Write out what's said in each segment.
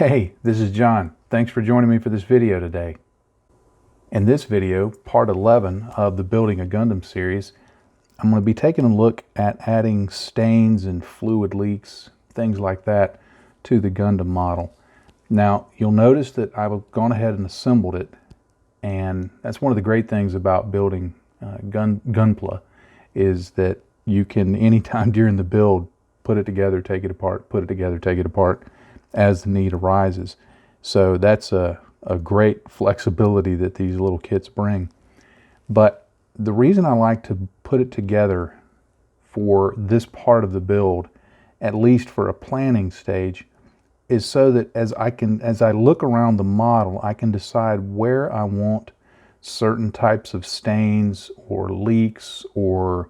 Hey, this is John. Thanks for joining me for this video today. In this video, part 11 of the Building a Gundam series, I'm going to be taking a look at adding stains and fluid leaks, things like that, to the Gundam model. Now, you'll notice that I've gone ahead and assembled it, and that's one of the great things about building Gunpla, is that you can, anytime during the build, put it together, take it apart, put it together, take it apart, as the need arises. So that's a great flexibility that these little kits bring. But the reason I like to put it together for this part of the build, at least for a planning stage, is so that as I look around the model, I can decide where I want certain types of stains or leaks or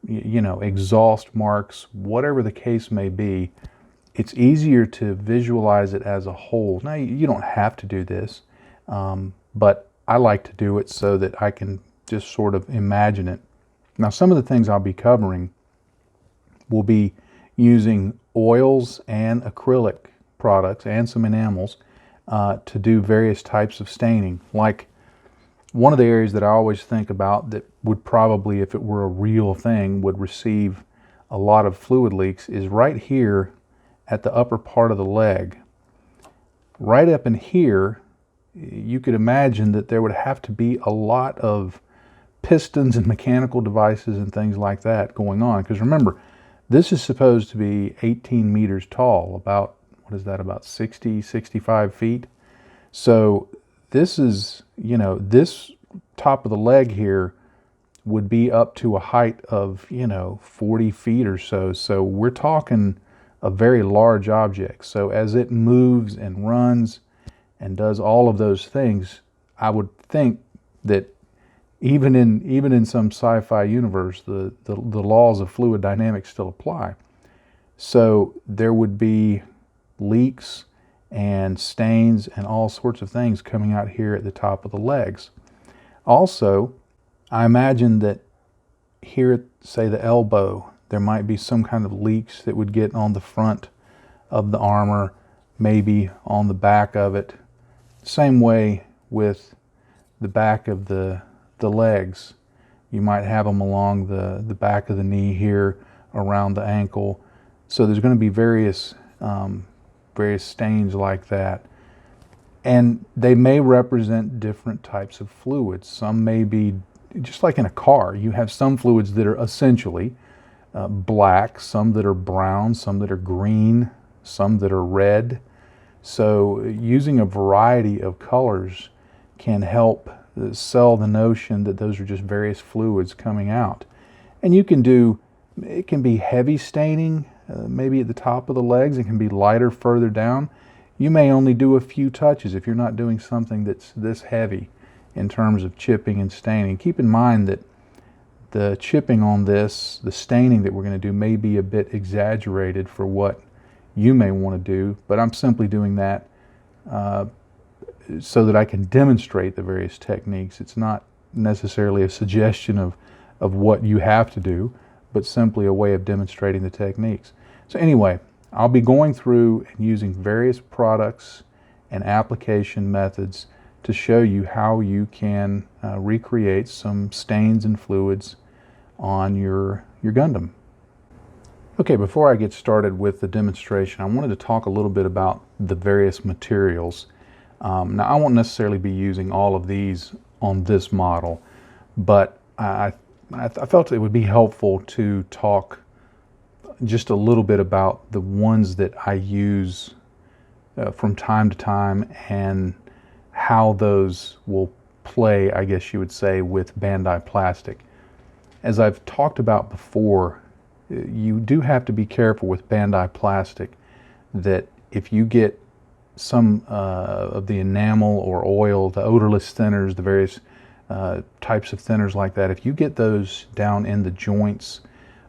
exhaust marks, whatever the case may be. It's easier to visualize it as a whole. Now, you don't have to do this, but I like to do it so that I can just sort of imagine it. Now, some of the things I'll be covering will be using oils and acrylic products and some enamels to do various types of staining. Like, one of the areas that I always think about that would probably, if it were a real thing, would receive a lot of fluid leaks is right here at the upper part of the leg. Right up in here, you could imagine that there would have to be a lot of pistons and mechanical devices and things like that going on. Because remember, this is supposed to be 18 meters tall, about, what is that, about 60, 65 feet. So this is, this top of the leg here would be up to a height of, 40 feet or so. So we're talking a very large object. So as it moves and runs and does all of those things, I would think that even in some sci-fi universe, the laws of fluid dynamics still apply. So there would be leaks and stains and all sorts of things coming out here at the top of the legs. Also, I imagine that here at, say, the elbow, there might be some kind of leaks that would get on the front of the armor, maybe on the back of it. Same way with the back of the legs. You might have them along the back of the knee here, around the ankle. So there's going to be various stains like that. And they may represent different types of fluids. Some may be, just like in a car, you have some fluids that are essentially black, some that are brown, some that are green, some that are red. So using a variety of colors can help sell the notion that those are just various fluids coming out. And you can do, it can be heavy staining, maybe at the top of the legs. It can be lighter further down. You may only do a few touches if you're not doing something that's this heavy in terms of chipping and staining. Keep in mind that the chipping on this, the staining that we're going to do, may be a bit exaggerated for what you may want to do, but I'm simply doing that so that I can demonstrate the various techniques. It's not necessarily a suggestion of what you have to do, but simply a way of demonstrating the techniques. So anyway, I'll be going through and using various products and application methods to show you how you can recreate some stains and fluids on your Gundam. Okay, before I get started with the demonstration, I wanted to talk a little bit about the various materials. Now, I won't necessarily be using all of these on this model, but I felt it would be helpful to talk just a little bit about the ones that I use from time to time and how those will play, I guess you would say, with Bandai plastic. As I've talked about before, you do have to be careful with Bandai plastic that if you get some of the enamel or oil, the odorless thinners, the various types of thinners like that, if you get those down in the joints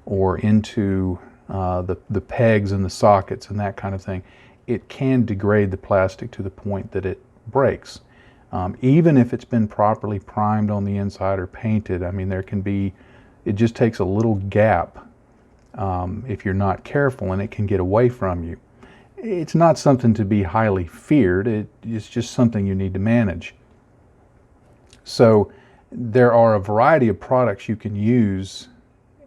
or into the pegs and the sockets and that kind of thing, it can degrade the plastic to the point that it breaks. Even if it's been properly primed on the inside or painted, I mean, there can be, it just takes a little gap if you're not careful, and it can get away from you. it's not something to be highly feared. It's just something you need to manage. So there are a variety of products you can use,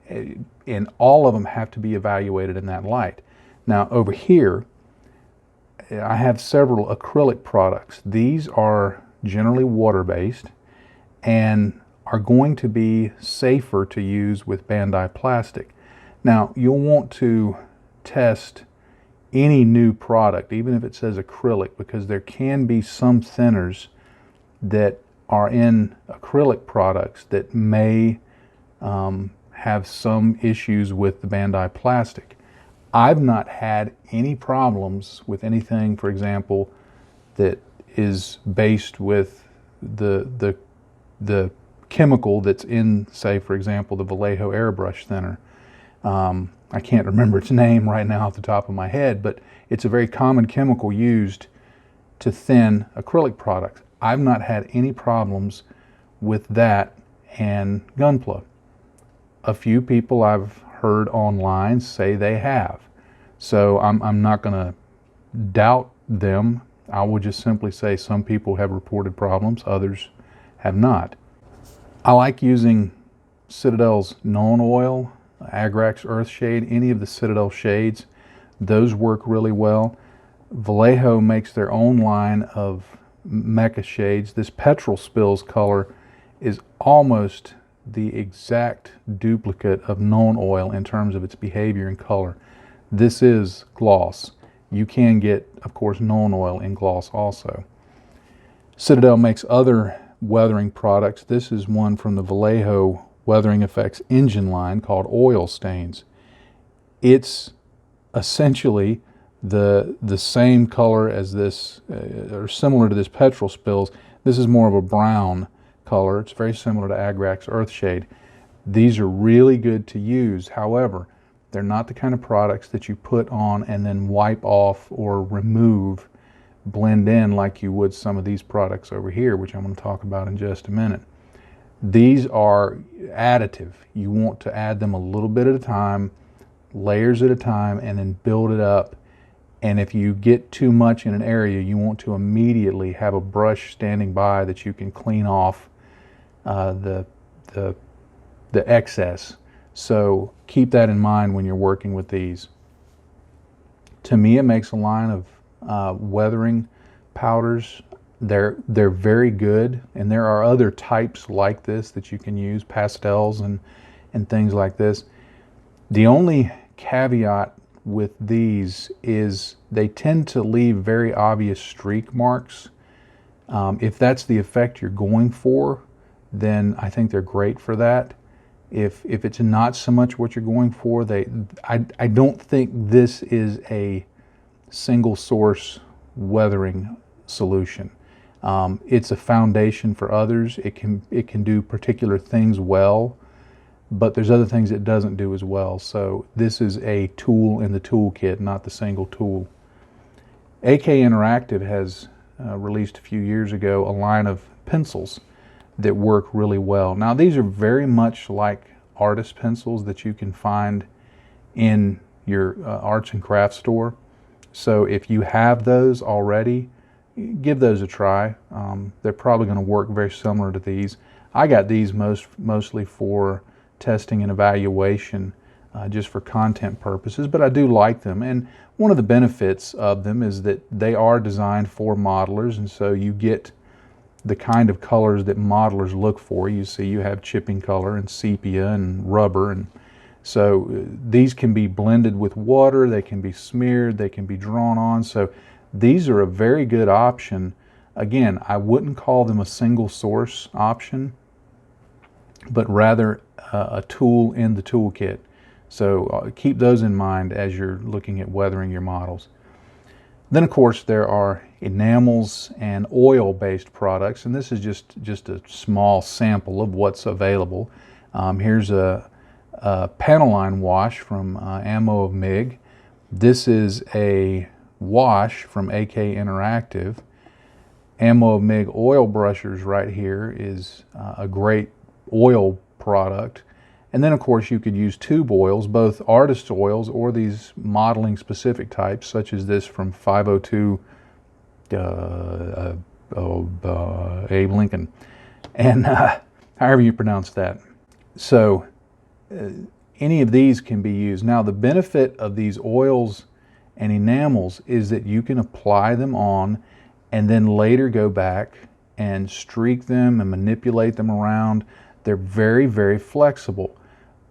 and all of them have to be evaluated in that light. Now over here, I have several acrylic products. These are generally water-based and are going to be safer to use with Bandai plastic. Now you'll want to test any new product, even if it says acrylic, because there can be some thinners that are in acrylic products that may have some issues with the Bandai plastic. I've not had any problems with anything, for example, that is based with the chemical that's in, say, for example, the Vallejo airbrush thinner. I can't remember its name right now off the top of my head, but it's a very common chemical used to thin acrylic products. I've not had any problems with that and Gunpla. A few people I've heard online say they have. So I'm not going to doubt them. I will just simply say some people have reported problems, others have not. I like using Citadel's Known Oil, Agrax Earthshade, any of the Citadel shades. Those work really well. Vallejo makes their own line of mecha shades. This Petrol Spills color is almost the exact duplicate of Known Oil in terms of its behavior and color. This is gloss. You can get, of course, Known Oil in gloss also. Citadel makes other weathering products. This is one from the Vallejo Weathering Effects engine line called Oil Stains. It's essentially the same color as this, or similar to this Petrol Spills. This is more of a brown color. It's very similar to Agrax Earthshade. These are really good to use. However, they're not the kind of products that you put on and then wipe off or remove, blend in like you would some of these products over here, which I'm going to talk about in just a minute. These are additive. You want to add them a little bit at a time, layers at a time, and then build it up. And if you get too much in an area, you want to immediately have a brush standing by that you can clean off the excess. So keep that in mind when you're working with these. To me, it makes a line of weathering powders. They're very good, and there are other types like this that you can use, pastels and things like this. The only caveat with these is they tend to leave very obvious streak marks. If that's the effect you're going for, then I think they're great for that. If it's not so much what you're going for, I don't think this is a single source weathering solution. It's a foundation for others. It can do particular things well, but there's other things it doesn't do as well. So this is a tool in the toolkit, not the single tool. AK Interactive has released a few years ago a line of pencils that work really well. Now these are very much like artist pencils that you can find in your arts and crafts store. So if you have those already, give those a try. They're probably going to work very similar to these. I got these mostly for testing and evaluation, just for content purposes, but I do like them. And one of the benefits of them is that they are designed for modelers, and so you get the kind of colors that modelers look for. You see, you have chipping color and sepia and rubber, and so these can be blended with water, they can be smeared, they can be drawn on. So these are a very good option. Again, I wouldn't call them a single source option, but rather a tool in the toolkit. So keep those in mind as you're looking at weathering your models. Then of course there are enamels and oil-based products, and this is just a small sample of what's available. Here's a panel line wash from Ammo of MIG. This is a wash from AK Interactive. Ammo of MIG oil brushers right here is a great oil product, And then of course you could use tube oils, both artist oils or these modeling specific types, such as this from 502 Abe Lincoln, and however you pronounce that. So any of these can be used. Now the benefit of these oils and enamels is that you can apply them on and then later go back and streak them and manipulate them around. They're very, very flexible.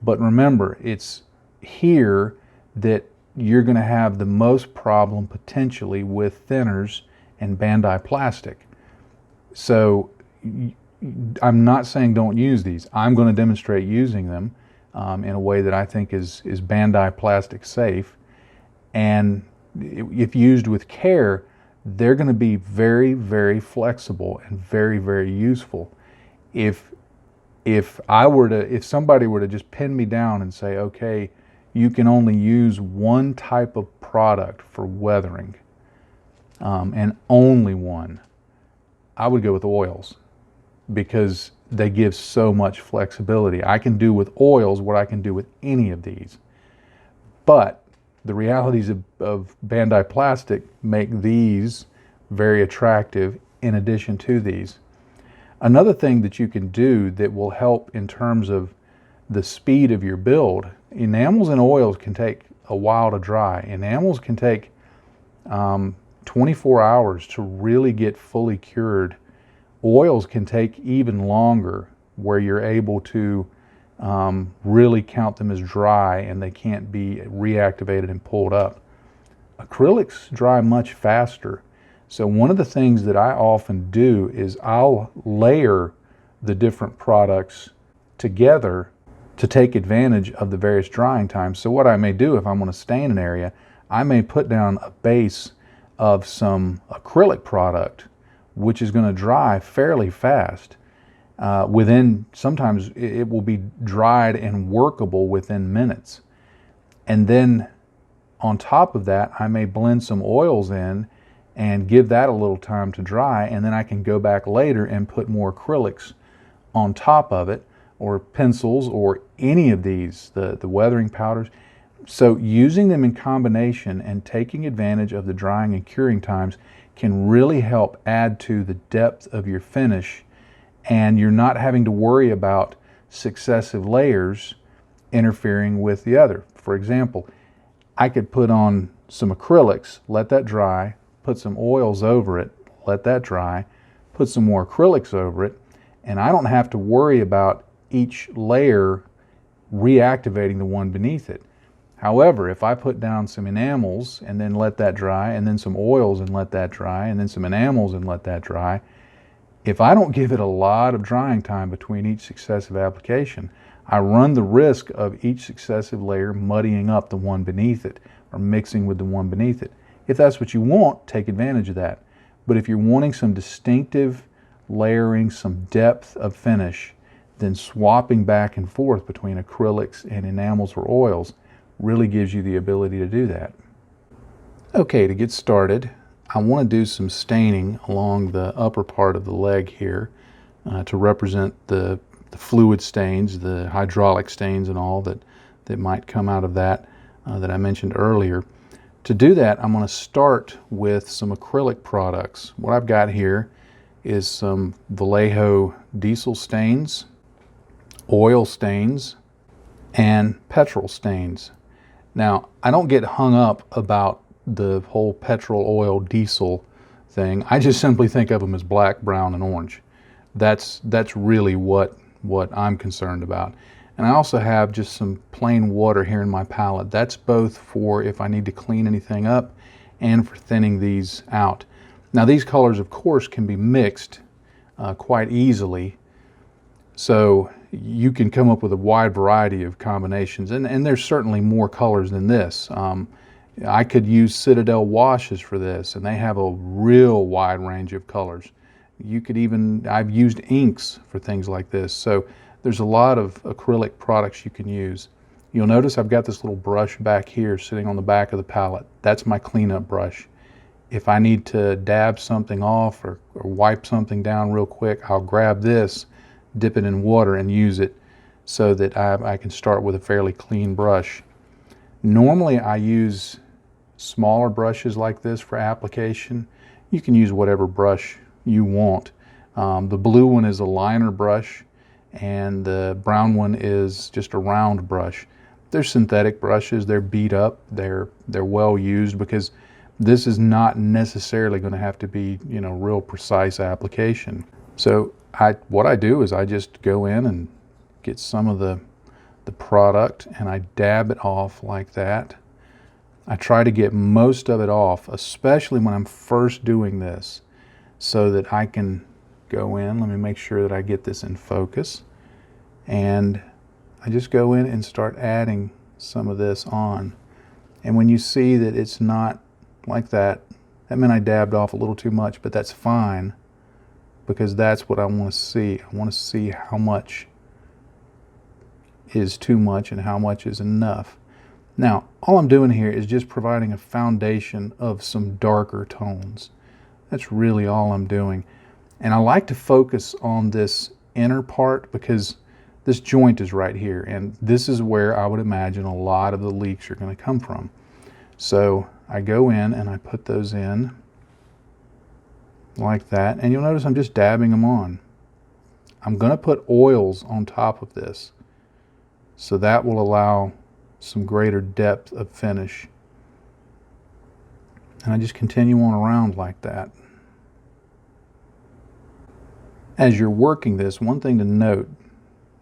But remember, it's here that you're going to have the most problem potentially with thinners and Bandai plastic. So I'm not saying don't use these. I'm going to demonstrate using them in a way that I think is Bandai plastic safe. And if used with care, they're going to be very, very flexible and very, very useful. If somebody were to just pin me down and say, okay, you can only use one type of product for weathering, and only one, I would go with oils, because they give so much flexibility. I can do with oils what I can do with any of these. But the realities of Bandai plastic make these very attractive in addition to these. Another thing that you can do that will help in terms of the speed of your build, enamels and oils can take a while to dry. Enamels can take 24 hours to really get fully cured. Oils can take even longer, where you're able to really count them as dry and they can't be reactivated and pulled up. Acrylics dry much faster. So one of the things that I often do is I'll layer the different products together to take advantage of the various drying times. So what I may do, if I want to stain an area, I may put down a base of some acrylic product, which is going to dry fairly fast. Sometimes it will be dried and workable within minutes. And then on top of that, I may blend some oils in and give that a little time to dry, and then I can go back later and put more acrylics on top of it, or pencils, or any of these, the weathering powders. So using them in combination and taking advantage of the drying and curing times can really help add to the depth of your finish, and you're not having to worry about successive layers interfering with the other. For example, I could put on some acrylics, let that dry, put some oils over it, let that dry, put some more acrylics over it, and I don't have to worry about each layer reactivating the one beneath it. However, if I put down some enamels and then let that dry, and then some oils and let that dry, and then some enamels and let that dry, if I don't give it a lot of drying time between each successive application, I run the risk of each successive layer muddying up the one beneath it or mixing with the one beneath it. If that's what you want, take advantage of that. But if you're wanting some distinctive layering, some depth of finish, then swapping back and forth between acrylics and enamels or oils really gives you the ability to do that. Okay, to get started, I want to do some staining along the upper part of the leg here to represent the fluid stains, the hydraulic stains and all that might come out of that that I mentioned earlier. To do that, I'm going to start with some acrylic products. What I've got here is some Vallejo diesel stains, oil stains, and petrol stains. Now, I don't get hung up about the whole petrol, oil, diesel thing. I just simply think of them as black, brown, and orange. That's really what I'm concerned about. And I also have just some plain water here in my palette. That's both for if I need to clean anything up and for thinning these out. Now these colors, of course, can be mixed quite easily. So you can come up with a wide variety of combinations. And there's certainly more colors than this. I could use Citadel washes for this, and they have a real wide range of colors. You could even, I've used inks for things like this. So there's a lot of acrylic products you can use. You'll notice I've got this little brush back here sitting on the back of the palette. That's my cleanup brush. If I need to dab something off or wipe something down real quick, I'll grab this, dip it in water, and use it so that I can start with a fairly clean brush. Normally I use smaller brushes like this for application. You can use whatever brush you want. The blue one is a liner brush, and the brown one is just a round brush. They're synthetic brushes. They're beat up. They're well used, because this is not necessarily going to have to be, you know, real precise application. So what I do is I just go in and get some of the product, and I dab it off like that. I try to get most of it off, especially when I'm first doing this, so that I can go in. Let me make sure that I get this in focus. And I just go in and start adding some of this on. And when you see that it's not like that, that meant I dabbed off a little too much, but that's fine, because that's what I want to see. I want to see how much is too much and how much is enough. Now, all I'm doing here is just providing a foundation of some darker tones. That's really all I'm doing. And I like to focus on this inner part, because this joint is right here, and this is where I would imagine a lot of the leaks are going to come from. So I go in and I put those in like that, and you'll notice I'm just dabbing them on. I'm going to put oils on top of this, so that will allow some greater depth of finish. And I just continue on around like that. As you're working this, one thing to note,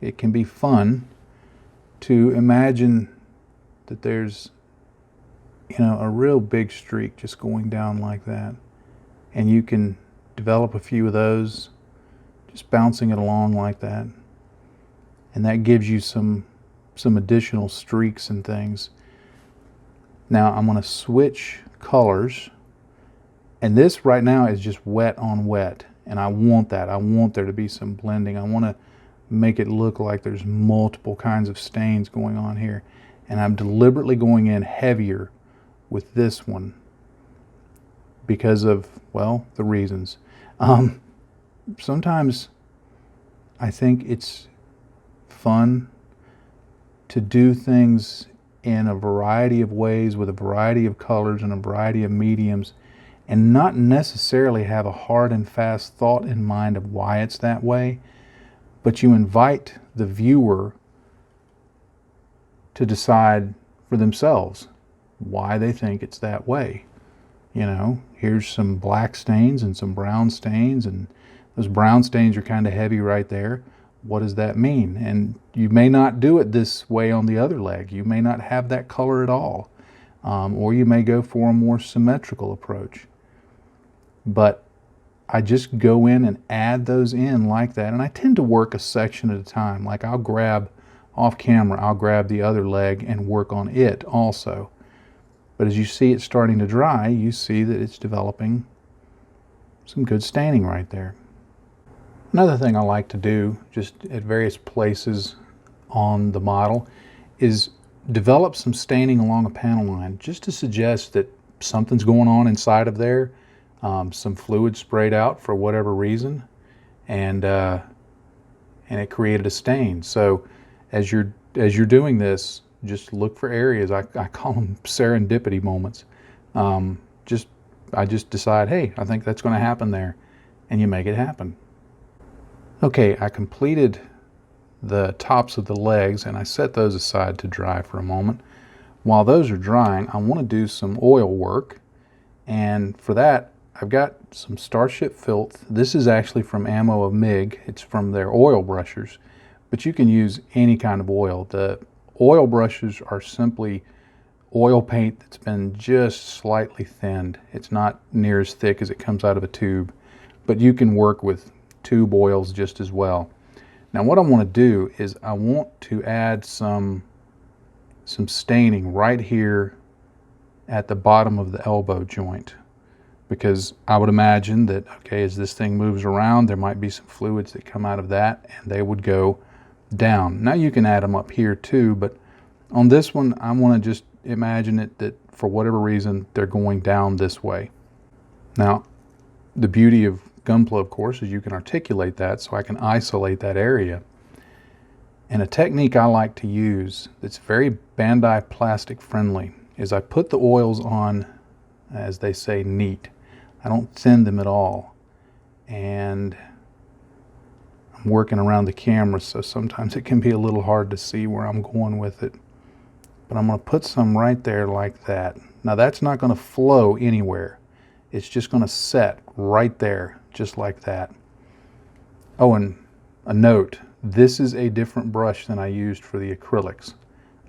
it can be fun to imagine that there's, you know, a real big streak just going down like that. And you can develop a few of those, just bouncing it along like that. And that gives you some additional streaks and things. Now I'm going to switch colors, and this right now is just wet on wet, and I want that. I want there to be some blending. I want to make it look like there's multiple kinds of stains going on here, and I'm deliberately going in heavier with this one because of, well, the reasons. Sometimes I think it's fun to do things in a variety of ways with a variety of colors and a variety of mediums, and not necessarily have a hard and fast thought in mind of why it's that way, but you invite the viewer to decide for themselves why they think it's that way. You know, here's some black stains and some brown stains, and those brown stains are kind of heavy right there. What does that mean? And you may not do it this way on the other leg. You may not have that color at all. Or you may go for a more symmetrical approach. But I just go in and add those in like that. And I tend to work a section at a time. Like I'll grab off camera, I'll grab the other leg and work on it also. But as you see it starting to dry, you see that it's developing some good staining right there. Another thing I like to do just at various places on the model is develop some staining along a panel line, just to suggest that something's going on inside of there, some fluid sprayed out for whatever reason, and it created a stain. So as you're doing this, just look for areas. I call them serendipity moments. I just decide, hey, I think that's going to happen there, and you make it happen. Okay, I completed the tops of the legs, and I set those aside to dry for a moment. While those are drying, I want to do some oil work, and for that I've got some Starship Filth. This is actually from Ammo of MIG. It's from their oil brushers, but you can use any kind of oil. The oil brushes are simply oil paint that's been just slightly thinned. It's not near as thick as it comes out of a tube, but you can work with tube oils just as well. Now what I want to do is I want to add some staining right here at the bottom of the elbow joint, because I would imagine that, okay, as this thing moves around, there might be some fluids that come out of that, and they would go down. Now you can add them up here too, but on this one I want to just imagine it that for whatever reason they're going down this way. Now the beauty of Gunpla, of course, is you can articulate that, so I can isolate that area. And a technique I like to use that's very Bandai plastic friendly is I put the oils on, as they say, neat. I don't thin them at all. And I'm working around the camera, so sometimes it can be a little hard to see where I'm going with it. But I'm going to put some right there like that. Now that's not going to flow anywhere. It's just going to set right there, just like that. Oh, and a note, this is a different brush than I used for the acrylics.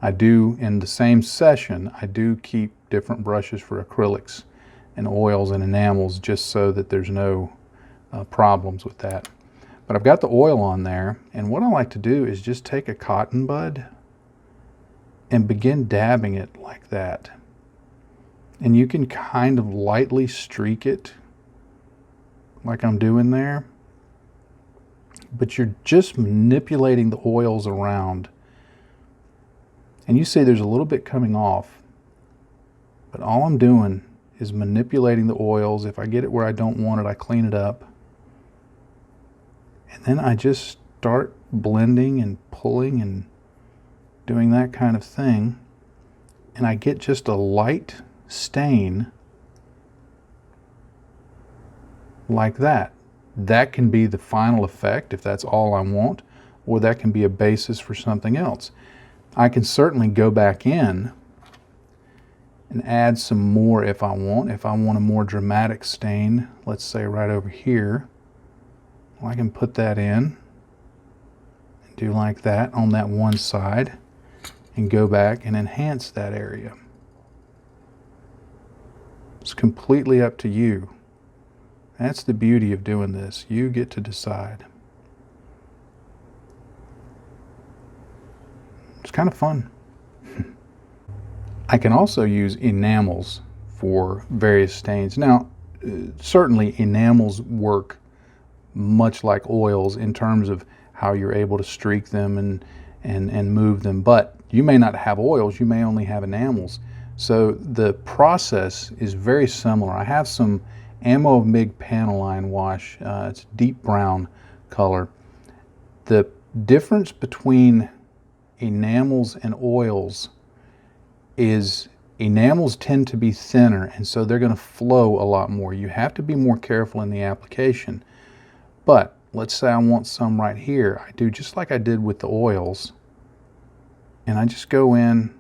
I do, in the same session, I do keep different brushes for acrylics and oils and enamels just so that there's no problems with that. But I've got the oil on there, and what I like to do is just take a cotton bud and begin dabbing it like that. And you can kind of lightly streak it like I'm doing there, but you're just manipulating the oils around. And you see there's a little bit coming off, but all I'm doing is manipulating the oils. If I get it where I don't want it, I clean it up. And then I just start blending and pulling and doing that kind of thing. And I get just a light stain like that. That can be the final effect if that's all I want, or that can be a basis for something else. I can certainly go back in and add some more if I want. If I want a more dramatic stain, let's say right over here, well, I can put that in and do like that on that one side and go back and enhance that area. It's completely up to you. That's the beauty of doing this. You get to decide. It's kind of fun. I can also use enamels for various stains. Now, certainly enamels work much like oils in terms of how you're able to streak them and move them, but you may not have oils, you may only have enamels. So the process is very similar. I have some Ammo of MIG panel line wash. It's deep brown color. The difference between enamels and oils is enamels tend to be thinner, and so they're going to flow a lot more. You have to be more careful in the application. But let's say I want some right here. I do just like I did with the oils, and I just go in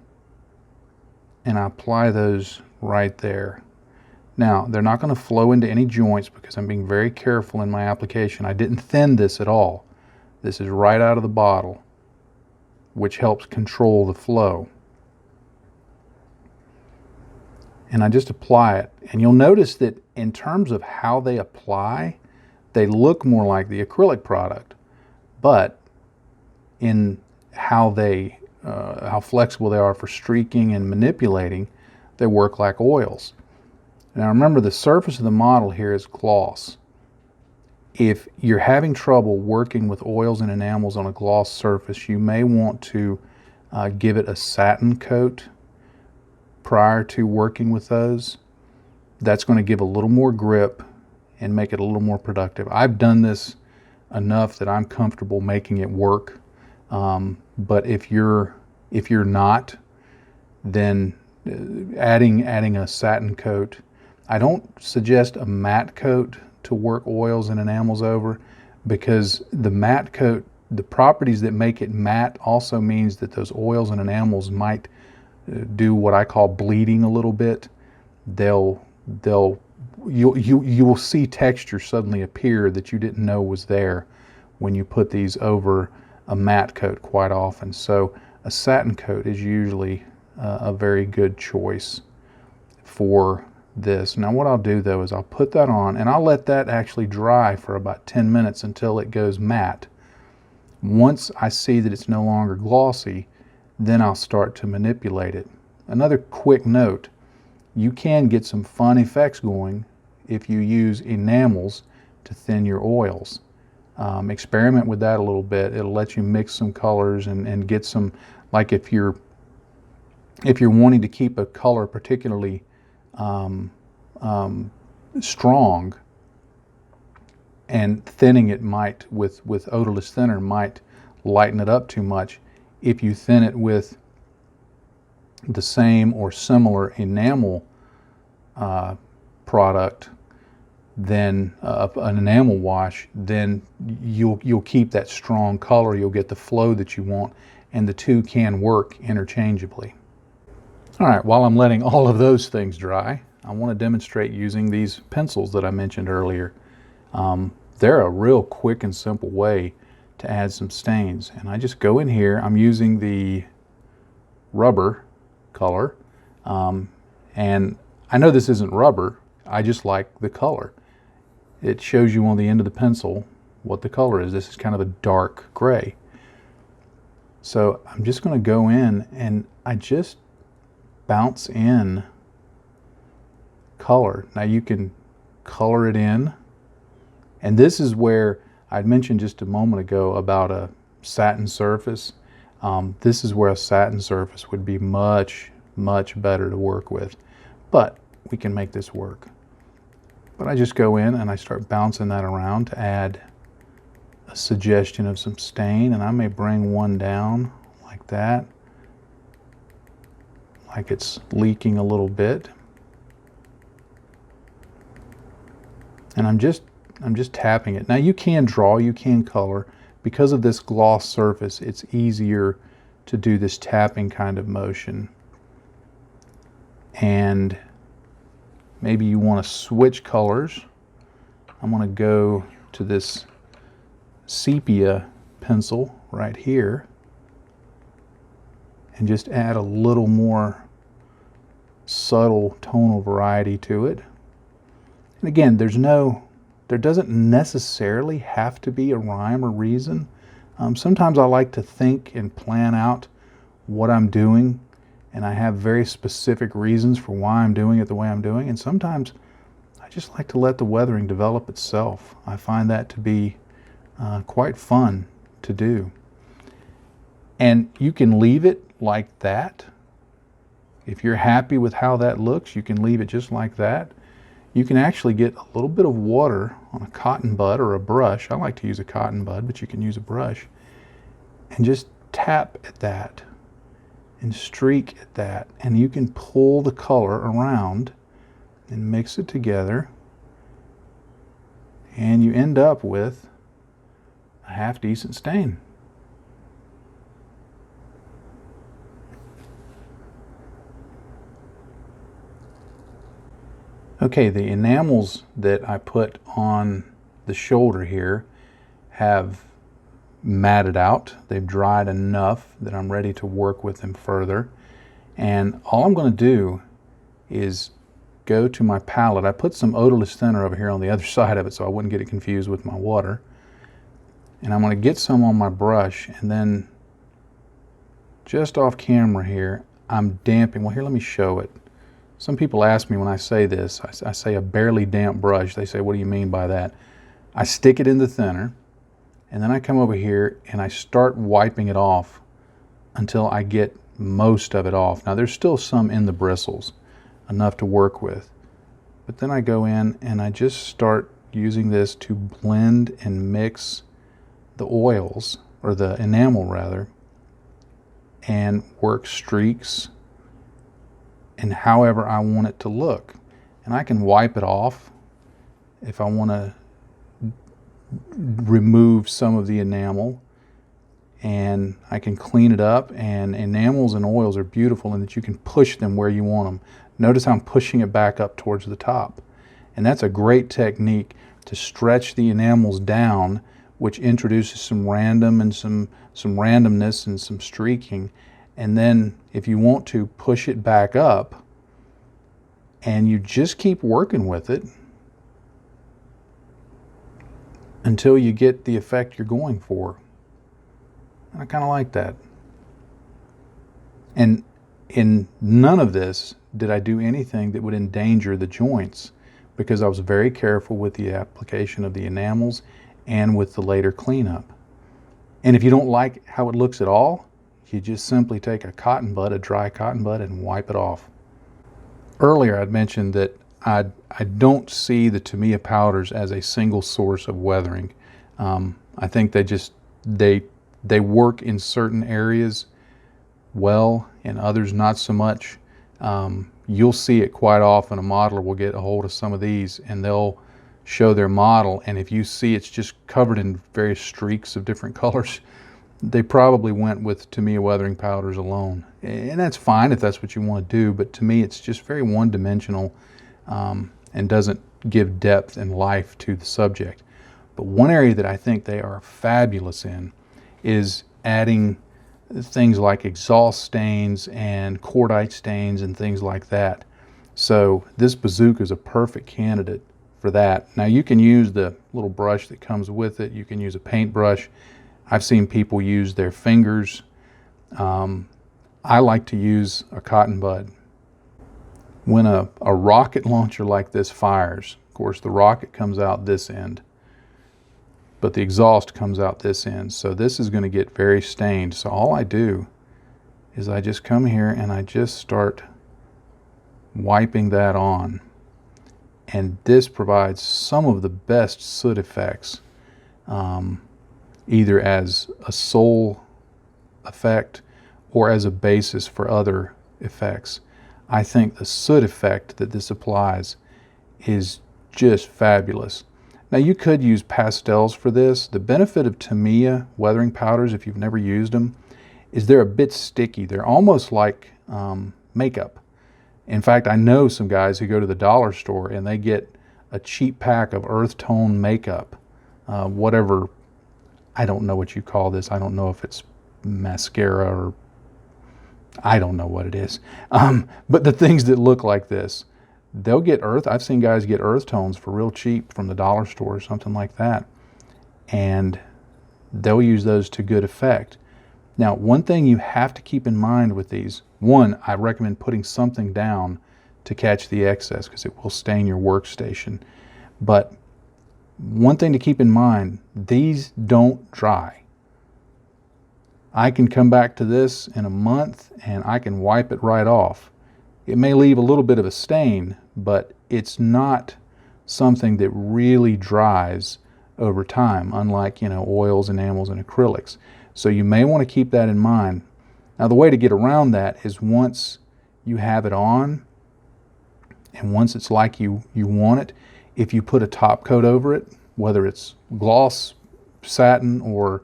and I apply those right there. Now, they're not going to flow into any joints because I'm being very careful in my application. I didn't thin this at all. This is right out of the bottle, which helps control the flow. And I just apply it. And you'll notice that in terms of how they apply, they look more like the acrylic product, but in how flexible they are for streaking and manipulating, they work like oils. Now remember, the surface of the model here is gloss. If you're having trouble working with oils and enamels on a gloss surface, you may want to give it a satin coat prior to working with those. That's going to give a little more grip and make it a little more productive. I've done this enough that I'm comfortable making it work. But if you're not, then adding a satin coat. I don't suggest a matte coat to work oils and enamels over, because the matte coat, the properties that make it matte also means that those oils and enamels might do what I call bleeding a little bit. You will see texture suddenly appear that you didn't know was there when you put these over a matte coat quite often. So a satin coat is usually a very good choice for this. Now what I'll do though is I'll put that on and I'll let that actually dry for about 10 minutes until it goes matte. Once I see that it's no longer glossy, then I'll start to manipulate it. Another quick note, you can get some fun effects going if you use enamels to thin your oils. Experiment with that a little bit. It'll let you mix some colors and get some, like if you're wanting to keep a color particularly strong, and thinning it might with odorless thinner might lighten it up too much. If you thin it with the same or similar enamel product, then an enamel wash, then you'll keep that strong color, you'll get the flow that you want, and the two can work interchangeably. All right, while I'm letting all of those things dry, I want to demonstrate using these pencils that I mentioned earlier. They're a real quick and simple way to add some stains. And I just go in here, I'm using the rubber color, and I know this isn't rubber, I just like the color. It shows you on the end of the pencil what the color is. This is kind of a dark gray. So I'm just going to go in and I just bounce in color. Now you can color it in, and this is where I'd mentioned just a moment ago about a satin surface. This is where a satin surface would be much better to work with, but we can make this work. But I just go in and I start bouncing that around to add a suggestion of some stain, and I may bring one down like that, like it's leaking a little bit. And I'm just tapping it. Now you can draw, you can color. Because of this gloss surface, it's easier to do this tapping kind of motion. And maybe you want to switch colors. I'm going to go to this sepia pencil right here and just add a little more subtle tonal variety to it. And again, there doesn't necessarily have to be a rhyme or reason. Sometimes I like to think and plan out what I'm doing, and I have very specific reasons for why I'm doing it the way I'm doing, and sometimes I just like to let the weathering develop itself. I find that to be quite fun to do. And you can leave it like that. If you're happy with how that looks, you can leave it just like that. You can actually get a little bit of water on a cotton bud or a brush. I like to use a cotton bud, but you can use a brush. And just tap at that and streak at that. And you can pull the color around and mix it together. And you end up with a half decent stain. Okay, the enamels that I put on the shoulder here have matted out. They've dried enough that I'm ready to work with them further. And all I'm going to do is go to my palette. I put some odorless thinner over here on the other side of it so I wouldn't get it confused with my water. And I'm going to get some on my brush, and then just off camera here, I'm damping. Well, here, let me show it. Some people ask me when I say this, I say a barely damp brush. They say, what do you mean by that? I stick it in the thinner, and then I come over here and I start wiping it off until I get most of it off. Now there's still some in the bristles, enough to work with. But then I go in and I just start using this to blend and mix the oils, or the enamel rather, and work streaks and however I want it to look. And I can wipe it off if I want to remove some of the enamel, and I can clean it up. And enamels and oils are beautiful in that you can push them where you want them. Notice how I'm pushing it back up towards the top, and that's a great technique to stretch the enamels down, which introduces some random and some randomness and some streaking. And then if you want to, push it back up, and you just keep working with it until you get the effect you're going for. And I kind of like that. And in none of this did I do anything that would endanger the joints, because I was very careful with the application of the enamels and with the later cleanup. And if you don't like how it looks at all, you just simply take a cotton bud, a dry cotton bud, and wipe it off. Earlier I'd mentioned that I don't see the Tamiya powders as a single source of weathering. I think they They work in certain areas well, and others not so much. You'll see it quite often. A modeler will get a hold of some of these and they'll show their model, and if you see it's just covered in various streaks of different colors, they probably went with Tamiya weathering powders alone. And that's fine if that's what you want to do, but to me it's just very one-dimensional and doesn't give depth and life to the subject. But one area that I think they are fabulous in is adding things like exhaust stains and cordite stains and things like that. So this bazooka is a perfect candidate for that. Now you can use the little brush that comes with it. You can use a paintbrush. I've seen people use their fingers. I like to use a cotton bud. When a rocket launcher like this fires, of course the rocket comes out this end, but the exhaust comes out this end. So this is going to get very stained. So all I do is I just come here and I just start wiping that on. And this provides some of the best soot effects, either as a sole effect or as a basis for other effects. I think the soot effect that this applies is just fabulous. Now you could use pastels for this. The benefit of Tamiya weathering powders, if you've never used them, is they're a bit sticky. They're almost like makeup. In fact, I know some guys who go to the dollar store and they get a cheap pack of earth tone makeup, whatever, I don't know what you call this. I don't know if it's mascara or I don't know what it is. But the things that look like this, they'll get I've seen guys get earth tones for real cheap from the dollar store or something like that. And they'll use those to good effect. Now, one thing you have to keep in mind with these, one, I recommend putting something down to catch the excess because it will stain your workstation. But one thing to keep in mind, these don't dry. I can come back to this in a month and I can wipe it right off. It may leave a little bit of a stain, but it's not something that really dries over time, unlike, oils, enamels, and acrylics. So you may want to keep that in mind. Now the way to get around that is once you have it on, and once it's like you want it, if you put a top coat over it, whether it's gloss, satin, or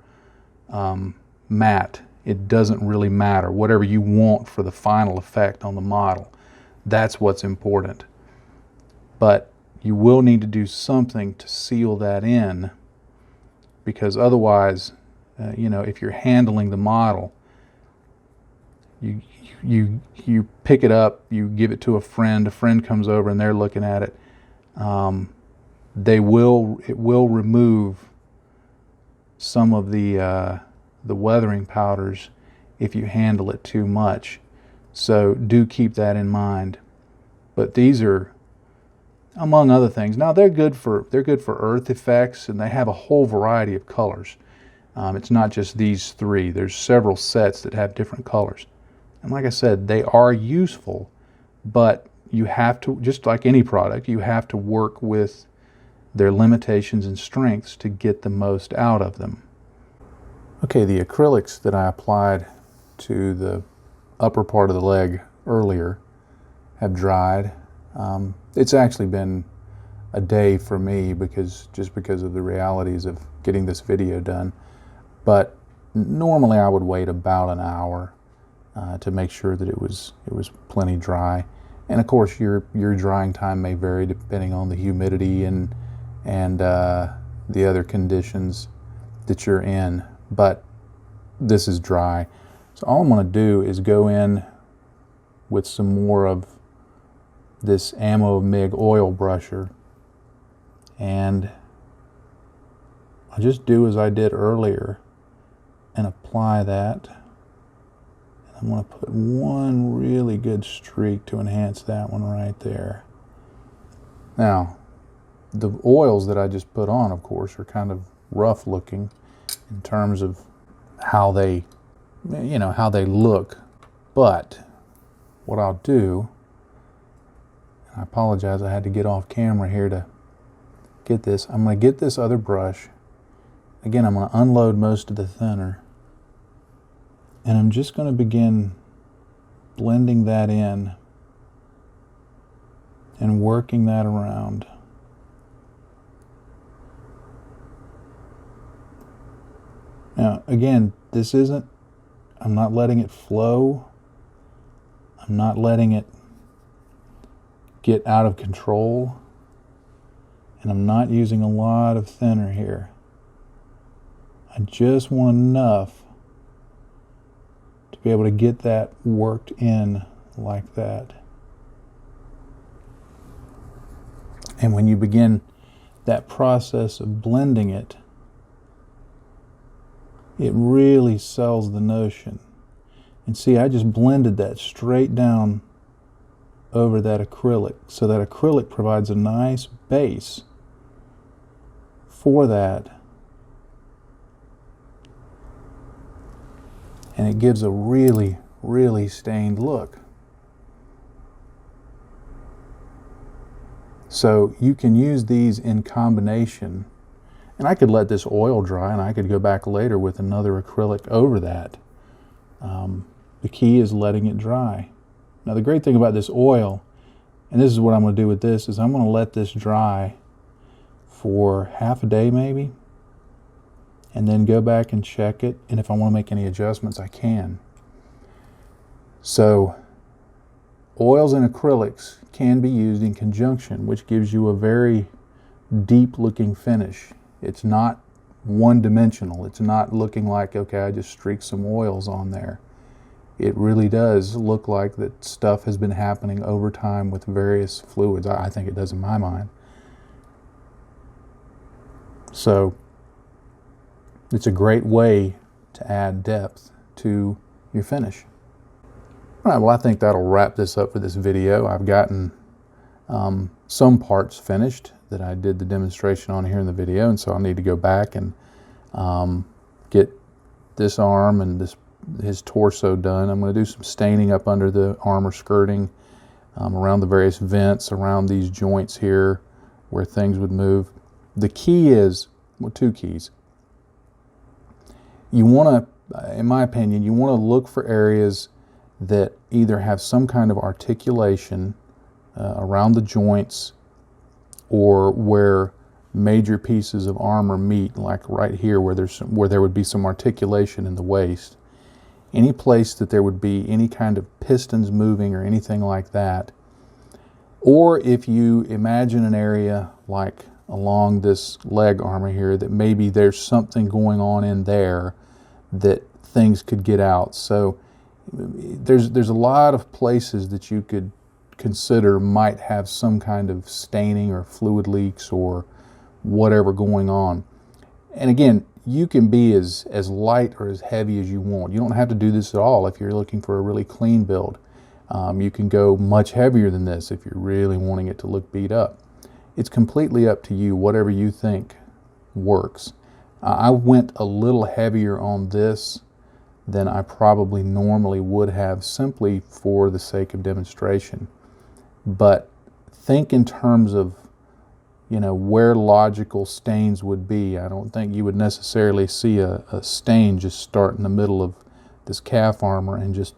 matte, it doesn't really matter. Whatever you want for the final effect on the model, that's what's important. But you will need to do something to seal that in, because otherwise, if you're handling the model, you pick it up, you give it to a friend comes over and they're looking at it, it will remove some of the weathering powders if you handle it too much. So do keep that in mind. But these are, among other things, now they're good for earth effects, and they have a whole variety of colors. It's not just these three. There's several sets that have different colors. And like I said, they are useful, but you have to, just like any product, you have to work with their limitations and strengths to get the most out of them. Okay, the acrylics that I applied to the upper part of the leg earlier have dried. It's actually been a day for me because of the realities of getting this video done. But normally I would wait about an hour to make sure that it was plenty dry. And of course your drying time may vary depending on the humidity and the other conditions that you're in. But this is dry. So all I'm going to do is go in with some more of this Ammo MIG oil brusher, and I'll just do as I did earlier and apply that. I'm going to put one really good streak to enhance that one right there. Now, the oils that I just put on, of course, are kind of rough looking in terms of how they, how they look. But what I'll do, and I apologize, I had to get off camera here to get this. I'm going to get this other brush. Again, I'm going to unload most of the thinner. And I'm just going to begin blending that in and working that around. Now, again, this isn't, I'm not letting it flow. I'm not letting it get out of control. And I'm not using a lot of thinner here. I just want enough to be able to get that worked in like that. And when you begin that process of blending it, it really sells the notion. And see, I just blended that straight down over that acrylic. So that acrylic provides a nice base for that. And it gives a really, really stained look. So you can use these in combination. And I could let this oil dry and I could go back later with another acrylic over that. The key is letting it dry. Now the great thing about this oil, and this is what I'm going to do with this, is I'm going to let this dry for half a day maybe, and then go back and check it, and if I want to make any adjustments I can. So oils and acrylics can be used in conjunction, which gives you a very deep looking finish. It's not one-dimensional. It's not looking like, okay, I just streaked some oils on there. It really does look like that stuff has been happening over time with various fluids. I think it does in my mind. So it's a great way to add depth to your finish. All right, well, I think that'll wrap this up for this video. I've gotten some parts finished that I did the demonstration on here in the video, and so I'll need to go back and get this arm and his torso done. I'm going to do some staining up under the armor skirting, around the various vents, around these joints here where things would move. The key is, well, two keys. You want to, in my opinion, you want to look for areas that either have some kind of articulation around the joints, or where major pieces of armor meet, like right here where there would be some articulation in the waist. Any place that there would be any kind of pistons moving or anything like that. Or if you imagine an area like along this leg armor here, that maybe there's something going on in there that things could get out. So there's a lot of places that you could consider might have some kind of staining or fluid leaks or whatever going on. And again, you can be as light or as heavy as you want. You don't have to do this at all if you're looking for a really clean build. You can go much heavier than this if you're really wanting it to look beat up. It's completely up to you, whatever you think works. I went a little heavier on this than I probably normally would have, simply for the sake of demonstration. But think in terms of, you know, where logical stains would be. I don't think you would necessarily see a stain just start in the middle of this calf armor and just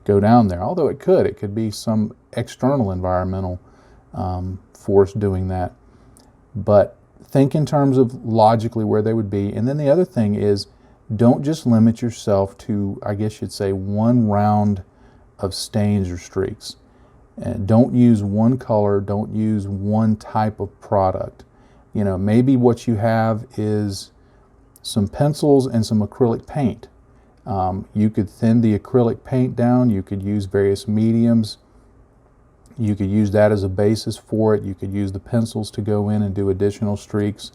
go down there. Although it could be some external environmental force doing that. But think in terms of logically where they would be. And then the other thing is, don't just limit yourself to, I guess you'd say, one round of stains or streaks. And don't use one color, don't use one type of product. You know, maybe what you have is some pencils and some acrylic paint. You could thin the acrylic paint down, you could use various mediums, you could use that as a basis for it, you could use the pencils to go in and do additional streaks.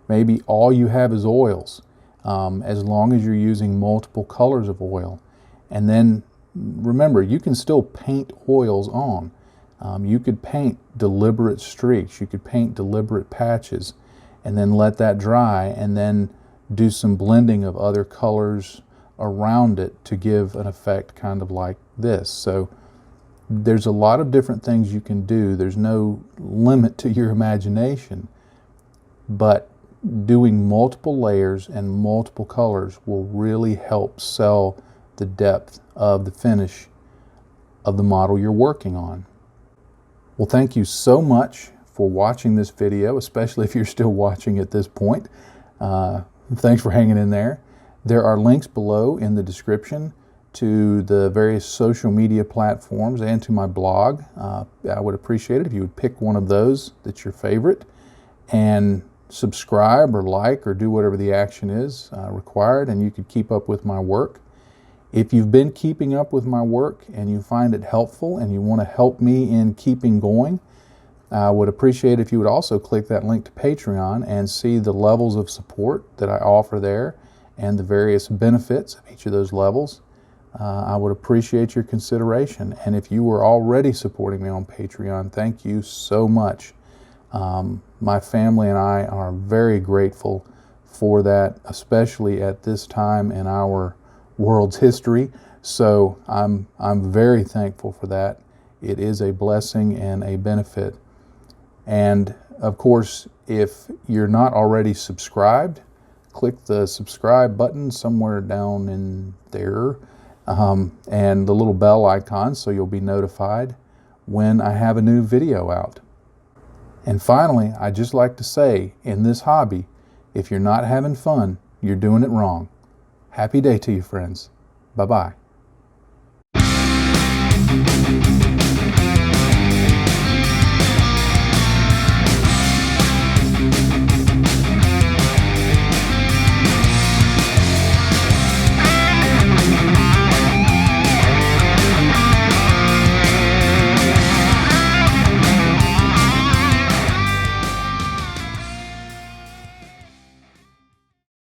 Maybe all you have is oils, as long as you're using multiple colors of oil. And then remember, you can still paint oils on. You could paint deliberate streaks, you could paint deliberate patches, and then let that dry, and then do some blending of other colors around it to give an effect kind of like this. So there's a lot of different things you can do. There's no limit to your imagination, but doing multiple layers and multiple colors will really help sell the depth of the finish of the model you're working on. Well, thank you so much for watching this video, especially if you're still watching at this point. Thanks for hanging in there. There are links below in the description to the various social media platforms and to my blog. I would appreciate it if you would pick one of those that's your favorite and subscribe or like or do whatever the action is required, and you could keep up with my work. If you've been keeping up with my work and you find it helpful and you want to help me in keeping going, I would appreciate if you would also click that link to Patreon and see the levels of support that I offer there and the various benefits of each of those levels. I would appreciate your consideration. And if you were already supporting me on Patreon, thank you so much. My family and I are very grateful for that, especially at this time in our world's history. So I'm very thankful for that. It is a blessing and a benefit. And of course, if you're not already subscribed, click the subscribe button somewhere down in there, and the little bell icon so you'll be notified when I have a new video out. And finally, I'd just like to say, in this hobby, if you're not having fun, you're doing it wrong. Happy day to you, friends. Bye-bye.